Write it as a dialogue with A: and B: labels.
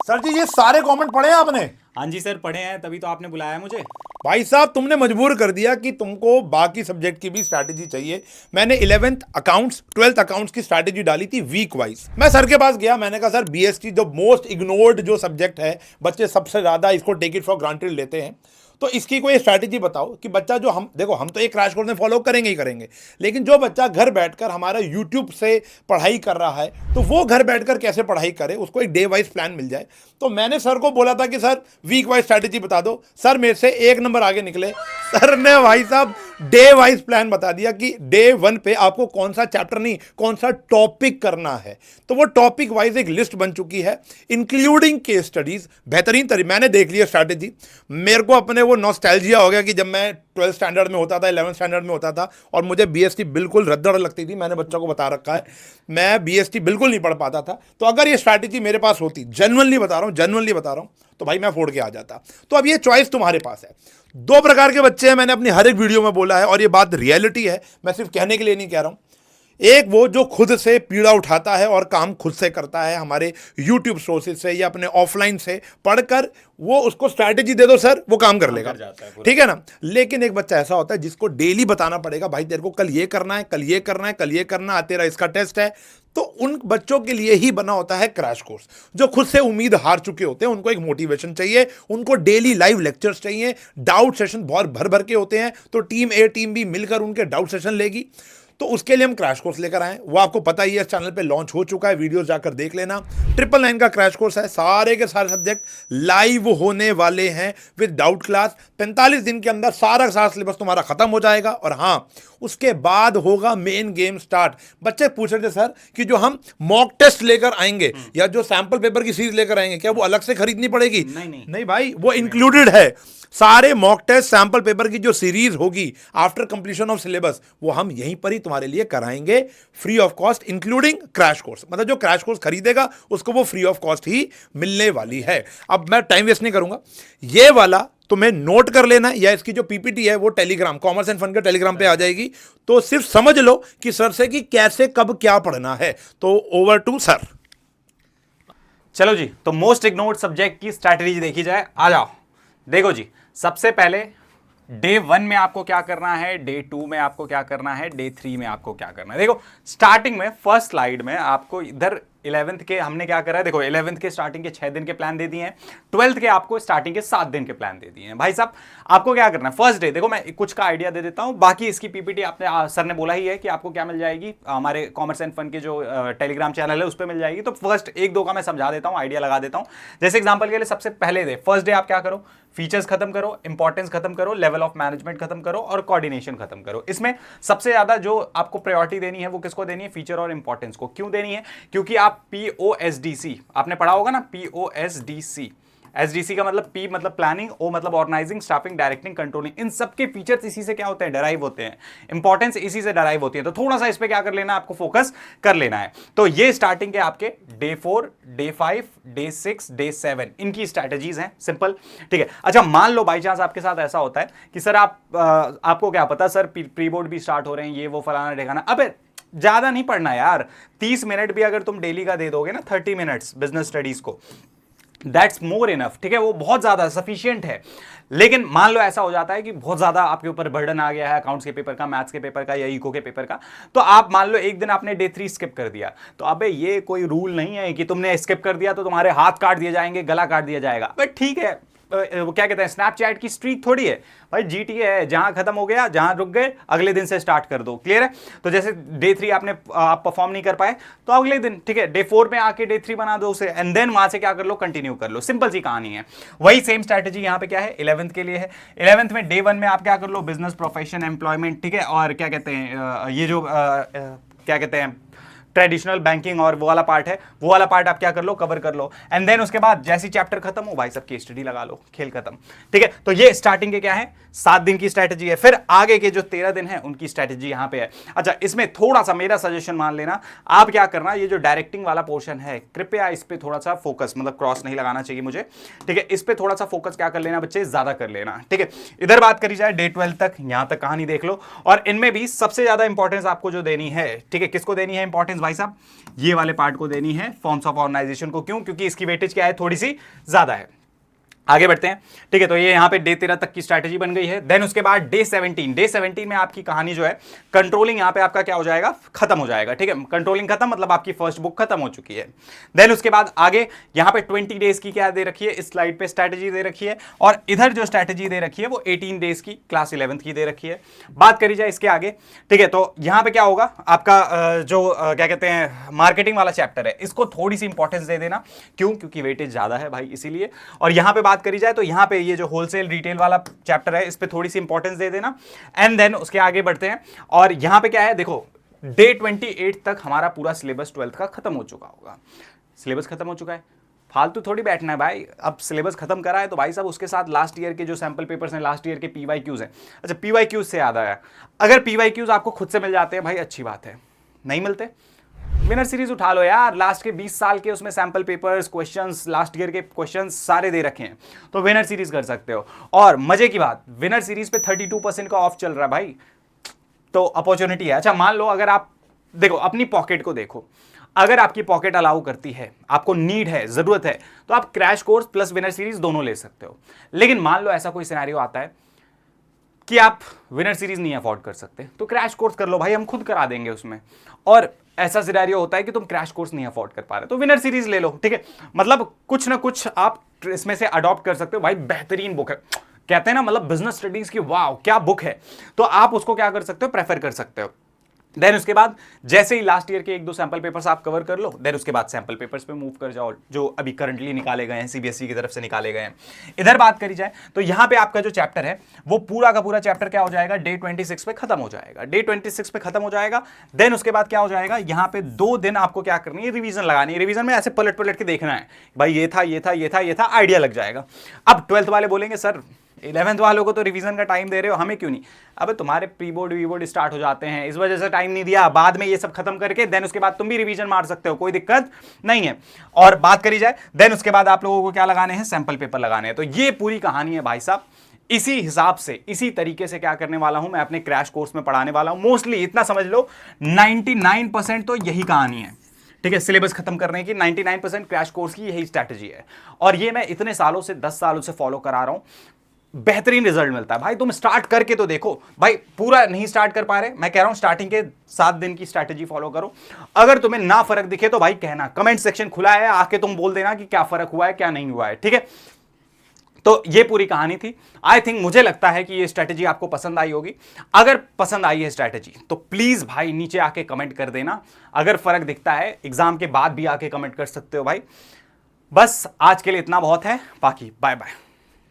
A: Sir जी ये सारे comment पढ़े हैं आपने?
B: हाँ जी सर, पढ़े हैं, तभी तो आपने बुलाया मुझे।
A: भाई साहब तुमने मजबूर कर दिया कि तुमको बाकी सब्जेक्ट की भी स्ट्रैटेजी चाहिए। मैंने 11th अकाउंट्स 12th अकाउंट्स की स्ट्रैटेजी डाली थी वीक वाइज। मैं सर के पास गया, मैंने कहा सर बीएसटी जो मोस्ट इग्नोर्ड जो सब्जेक्ट है, बच्चे सबसे ज्यादा इसको टेक इट फॉर ग्रांटेड लेते हैं, तो इसकी कोई स्ट्रैटेजी बताओ कि बच्चा जो हम देखो हम तो एक क्रैश कोर्स में फॉलो करेंगे ही करेंगे, लेकिन जो बच्चा घर बैठकर हमारा यूट्यूब से पढ़ाई कर रहा है तो वो घर बैठकर कैसे पढ़ाई करे, उसको एक डे वाइज प्लान मिल जाए। तो मैंने सर को बोला था कि सर वीक वाइज स्ट्रैटेजी बता दो। सर मेरे से एक नंबर आगे निकले। सर ने भाई साहब डे वाइज प्लान बता दिया कि डे 1 पे आपको कौन सा चैप्टर नहीं कौन सा टॉपिक करना है। तो वो टॉपिक वाइज एक लिस्ट बन चुकी है इंक्लूडिंग केस स्टडीज। बेहतरीन तरीके मैंने देख लिया स्ट्रैटेजी। मेरे को अपने वो नॉस्टैल्जिया हो गया कि जब मैं 12th स्टैंडर्ड में होता था, 11th स्टैंडर्ड में होता था और मुझे बीएसटी बिल्कुल रद्दड़ लगती थी। मैंने बच्चों को बता रखा है मैं बीएसटी बिल्कुल नहीं पढ़ पाता था। तो अगर ये स्ट्रैटेजी मेरे पास होती, जेन्युइनली बता रहा हूं, तो भाई मैं फोड़ के आ जाता। तो अब ये चॉइस तुम्हारे पास है। 2 प्रकार के बच्चे हैं, मैंने अपनी हर एक वीडियो में बोला है और ये बात रियलिटी है, मैं सिर्फ कहने के लिए नहीं कह रहा हूं। एक वो जो खुद से पीड़ा उठाता है और काम खुद से करता है, हमारे YouTube सोर्सेज से या अपने ऑफलाइन से पढ़कर, वो उसको स्ट्रैटेजी दे दो सर वो काम कर लेगा, ठीक है ना। लेकिन एक बच्चा ऐसा होता है जिसको डेली बताना पड़ेगा भाई तेरे को कल ये करना है, कल ये करना है, कल ये करना है, तेरा इसका टेस्ट है। तो उन बच्चों के लिए ही बना होता है क्रैश कोर्स। जो खुद से उम्मीद हार चुके होते हैं उनको एक मोटिवेशन चाहिए, उनको डेली लाइव लेक्चर्स चाहिए, डाउट सेशन बहुत भर भर के होते हैं, तो टीम ए टीम बी मिलकर उनके डाउट सेशन लेगी। तो उसके लिए हम क्रैश कोर्स लेकर आए, वो आपको पता ही है चैनल पे लॉन्च हो चुका है, वीडियोस जाकर देख लेना। 999 का क्रैश कोर्स है, सारे के सारे सब्जेक्ट लाइव होने वाले हैं विद डाउट क्लास। 45 दिन के अंदर सारा का सारा सिलेबस तुम्हारा खत्म हो जाएगा और हाँ उसके बाद होगा मेन गेम स्टार्ट। बच्चे पूछ रहे थे सर कि जो हम मॉक टेस्ट लेकर आएंगे या जो सैंपल पेपर की सीरीज लेकर आएंगे क्या वो अलग से खरीदनी पड़ेगी? नहीं भाई, वो इंक्लूडेड है। सारे मॉक टेस्ट सैंपल पेपर की जो सीरीज होगी आफ्टर कंप्लीशन ऑफ सिलेबस वो हम यहीं पर ही तुम्हारे लिए कराएंगे free of cost, including crash course. मतलब जो क्रैश कोर्स खरीदेगा उसको वो फ्री ऑफ कॉस्ट ही मिलने वाली है। अब मैं टाइम वेस्ट नहीं करूंगा, ये वाला तुम्हें नोट कर लेना या इसकी जो पीपीटी है वो टेलीग्राम कॉमर्स एंड फन के टेलीग्राम पे आ जाएगी। तो सिर्फ समझ लो कि सर से कि कैसे कब क्या पढ़ना है। तो ओवर टू सर।
B: चलो जी, तो मोस्ट इग्नोर्ड सब्जेक्ट की स्ट्रैटेजी देखी जाए, आ जाओ। देखो जी, सबसे पहले डे 1 में आपको क्या करना है, डे 2 में आपको क्या करना है, डे 3 में आपको क्या करना है। देखो स्टार्टिंग में फर्स्ट स्लाइड में आपको इधर 11th के हमने क्या करा है, देखो 11th के स्टार्टिंग के 6 दिन के प्लान दे दिए हैं, 12th के आपको स्टार्टिंग के 7 दिन के प्लान दे दिए हैं। भाई साहब आपको क्या करना है, फर्स्ट डे देखो मैं कुछ का आइडिया दे देता हूं, बाकी इसकी पीपीटी आपने सर ने बोला ही है कि आपको क्या मिल जाएगी, हमारे कॉमर्स एंड फन के जो टेलीग्राम चैनल है उस पर मिल जाएगी। तो फर्स्ट 1-2 का मैं समझा देता हूं, आइडिया लगा देता हूं। जैसे एग्जाम्पल के लिए सबसे पहले डे फर्स्ट डे आप क्या करो, फीचर्स खत्म करो, इंपॉर्टेंस खत्म करो, लेवल ऑफ मैनेजमेंट खत्म करो और कोऑर्डिनेशन खत्म करो। इसमें सबसे ज्यादा जो आपको प्रायोरिटी देनी है वो किसको देनी है, फीचर और इंपॉर्टेंस को। क्यों देनी है, क्योंकि आप POSDC आपने पढ़ा होगा ना, POSDC। एसडीसी का मतलब पी मतलब प्लानिंग, ओ मतलब ऑर्गेनाइजिंग, स्टाफिंग, डायरेक्टिंग, कंट्रोलिंग। इन सब के फीचर्स इसी से क्या होते हैं, डेराइव होते हैं। इंपॉर्टेंस इसी से डेराइव होती है। तो थोड़ा सा इस पे क्या कर लेना, आपको फोकस कर लेना है। तो ये स्टार्टिंग के आपके डे 4, डे 5, डे 6, डे 7 इनकी स्ट्रैटेजीज हैं, सिंपल, ठीक है। अच्छा मान लो बाई चांस आपके साथ ऐसा होता है कि सर आपको क्या पता सर प्री बोर्ड भी स्टार्ट हो रहे हैं, ये वो फलाना ठिकाना। अबे ज्यादा नहीं पढ़ना यार, 30 मिनट भी अगर तुम डेली का दे दोगे ना, 30 मिनट्स बिजनेस स्टडीज को, दैट्स मोर इनफ, ठीक है, वो बहुत ज्यादा सफिशियंट है। लेकिन मान लो ऐसा हो जाता है कि बहुत ज्यादा आपके ऊपर बर्डन आ गया है अकाउंट्स के पेपर का, मैथ्स के पेपर का या इको के पेपर का, तो आप मान लो एक दिन आपने डे 3 स्किप कर दिया। तो अबे ये कोई रूल नहीं है कि तुमने स्किप कर दिया तो तुम्हारे हाथ काट दिए जाएंगे, गला काट दिया जाएगा। बट ठीक है, वो क्या कहते हैं, स्नैपचैट की स्ट्रीक थोड़ी है भाई, GTA है, जहां खत्म हो गया, जहां रुक गए अगले दिन से स्टार्ट कर दो, क्लियर है। तो जैसे डे 3 आप परफॉर्म नहीं कर पाए तो अगले दिन, ठीक है, डे 4 में आके डे 3 बना दो उसे, एंड देन वहां से क्या कर लो, कंटिन्यू कर लो। सिंपल सी कहानी है। वही सेम स्ट्रैटेजी यहां पे क्या है, 11th के लिए है। 11th में डे 1 में आप क्या कर लो, बिजनेस, प्रोफेशन, एम्प्लॉयमेंट, ठीक है, और क्या कहते हैं ये जो क्या कहते हैं ट्रेडिशनल बैंकिंग और वो वाला पार्ट है, वो वाला पार्ट आप क्या कर लो, कवर कर लो। एंड देन उसके बाद जैसी चैप्टर खत्म हो भाई सब केस स्टडी लगा लो, खेल खत्म, ठीक है। तो ये स्टार्टिंग के क्या है, 7 दिन की स्ट्रैटेजी है। फिर आगे के जो 13 दिन है उनकी स्ट्रैटेजी यहां पे है। अच्छा, इसमें थोड़ा सा मेरा सजेशन मान लेना, आप क्या करना, ये जो डायरेक्टिंग वाला पोर्शन है कृपया इस पे थोड़ा सा फोकस, मतलब क्रॉस नहीं लगाना चाहिए मुझे, ठीक है, इस पे थोड़ा सा फोकस क्या कर लेना बच्चे, ज्यादा कर लेना, ठीक है। इधर बात करी जाए डे 12 तक, यहां तक कहानी देख लो। और इनमें भी सबसे ज्यादा इंपॉर्टेंस आपको जो देनी है, ठीक है, किसको देनी है इंपॉर्टेंस, इंपॉर्टेंस भाई साहब ये वाले पार्ट को देनी है, फॉर्म्स ऑफ ऑर्गेनाइजेशन को। क्यों? क्योंकि इसकी वेटेज क्या है, थोड़ी सी ज्यादा है। आगे बढ़ते हैं, ठीक है। तो ये यहाँ पे डे 13 तक की स्ट्रैटेजी बन गई है। देन उसके बाद डे 17 में आपकी कहानी जो है कंट्रोलिंग, यहाँ पे आपका क्या हो जाएगा, खत्म हो जाएगा, ठीक है। कंट्रोलिंग खत्म मतलब आपकी फर्स्ट बुक खत्म हो चुकी है। देन उसके बाद आगे यहाँ पे 20 डेज की क्या दे रखी है, इस स्लाइड पे स्ट्रैटेजी दे रखी है, और इधर जो स्ट्रैटेजी दे रखी है वो 18 डेज की क्लास 11th की दे रखी है। बात करी जाए इसके आगे, ठीक है, तो यहाँ पे क्या होगा आपका क्या कहते हैं मार्केटिंग वाला चैप्टर है, इसको थोड़ी सी इंपॉर्टेंस दे देना। क्यों? क्योंकि वेटेज ज्यादा है भाई, इसीलिए। और यहाँ पे बात करी जाए तो यहाँ पे ये जो होलसेल रिटेल वाला चैप्टर है इस पे थोड़ी सी इंपॉर्टेंस दे देना। एंड देन उसके आगे बढ़ते हैं, और यहाँ पे क्या है, देखो डे 28 तक हमारा पूरा सिलेबस 12th का खत्म हो चुका होगा। सिलेबस खत्म हो चुका है, फालतू थोड़ी बैठना है भाई। अब सिलेबस खत्म करा है तो भाई साहब उसके साथ लास्ट ईयर के जो सैंपल पेपर्स हैं, लास्ट ईयर के PYQs हैं। अच्छा, PYQs से याद आया, अगर PYQs आपको खुद से मिल जाते हैं भाई अच्छी बात है, नहीं मिलते विनर सीरीज उठा लो यार। लास्ट के 20 साल के उसमें sample papers, questions, last year के क्वेश्चंस सारे दे रखे हैं, तो विनर सीरीज कर सकते हो। और मजे की बात, विनर सीरीज पे 32% का ऑफ चल रहा है भाई, तो अपॉर्चुनिटी है। अच्छा, मान लो अगर आप देखो अपनी पॉकेट को देखो, अगर आपकी पॉकेट अलाउ करती है, आपको नीड है, जरूरत है, तो आप crash course plus winner series दोनों ले सकते हो। लेकिन मान लो ऐसा कोई सिनेरियो आता है कि आप विनर सीरीज नहीं अफोर्ड कर सकते, तो क्रैश कोर्स कर लो भाई, हम खुद करा देंगे उसमें। और ऐसा सिनेरियो होता है कि तुम क्रैश कोर्स नहीं अफोर्ड कर पा रहे तो विनर सीरीज ले लो, ठीक है। मतलब कुछ ना कुछ आप इसमें से अडॉप्ट कर सकते हो भाई, बेहतरीन बुक है, कहते हैं ना मतलब बिजनेस स्टडीज की वाह क्या बुक है, तो आप उसको क्या कर सकते हो, प्रेफर कर सकते हो। देन उसके बाद जैसे ही लास्ट ईयर के 1-2 सैंपल पेपर्स आप कवर कर लो, देन उसके बाद सैंपल पेपर्स पे मूव कर जाओ जो अभी करंटली निकाले गए हैं, CBSE की तरफ से निकाले गए हैं। इधर बात करी जाए तो यहाँ पे आपका जो चैप्टर है वो पूरा का पूरा चैप्टर क्या हो जाएगा, डे 26 पे खत्म हो जाएगा। डे 26 पे खत्म हो जाएगा। देन उसके बाद क्या हो जाएगा, यहाँ पे 2 दिन आपको क्या करनी है, रिवीजन लगानी है। रिवीजन में ऐसे पलट पलट के देखना है भाई, ये था ये था ये था ये था, आइडिया लग जाएगा। अब 12th वाले बोलेंगे सर 11th वालों को तो रिवीजन का टाइम दे रहे हो, हमें क्यों नहीं? अब तुम्हारे प्री बोर्ड वी बोर्ड स्टार्ट हो जाते हैं, इस वजह से टाइम नहीं दिया। बाद में ये सब खत्म करके देन उसके बाद तुम भी रिवीजन मार सकते हो, कोई दिक्कत नहीं है। और बात करी जाए देन उसके बाद आप लोगों को क्या लगाने हैं, सैंपल पेपर लगाने हैं। तो ये पूरी कहानी है भाई साहब। इसी हिसाब से, इसी तरीके से क्या करने वाला हूं मैं अपने क्रैश कोर्स में पढ़ाने वाला हूं। मोस्टली इतना समझ लो 99% तो यही कहानी है, ठीक है। सिलेबस खत्म करने की 99% क्रैश कोर्स की यही स्ट्रैटेजी है, और ये मैं इतने सालों से 10 सालों से फॉलो करा रहा हूं। बेहतरीन रिजल्ट मिलता है भाई। तुम स्टार्ट करके तो देखो भाई, पूरा नहीं स्टार्ट कर पा रहे, मैं कह रहा हूं स्टार्टिंग के 7 दिन की स्ट्रैटेजी फॉलो करो। अगर तुम्हें ना फर्क दिखे तो भाई कहना, कमेंट सेक्शन खुला है, आके तुम बोल देना कि क्या फर्क हुआ है क्या नहीं हुआ है, ठीक है। तो ये पूरी कहानी थी। आई थिंक, मुझे लगता है कि ये स्ट्रैटेजी आपको पसंद आई होगी। अगर पसंद आई है स्ट्रैटेजी तो प्लीज भाई नीचे आके कमेंट कर देना। अगर फर्क दिखता है एग्जाम के बाद भी आके कमेंट कर सकते हो भाई। बस आज के लिए इतना बहुत है, बाकी बाय बाय।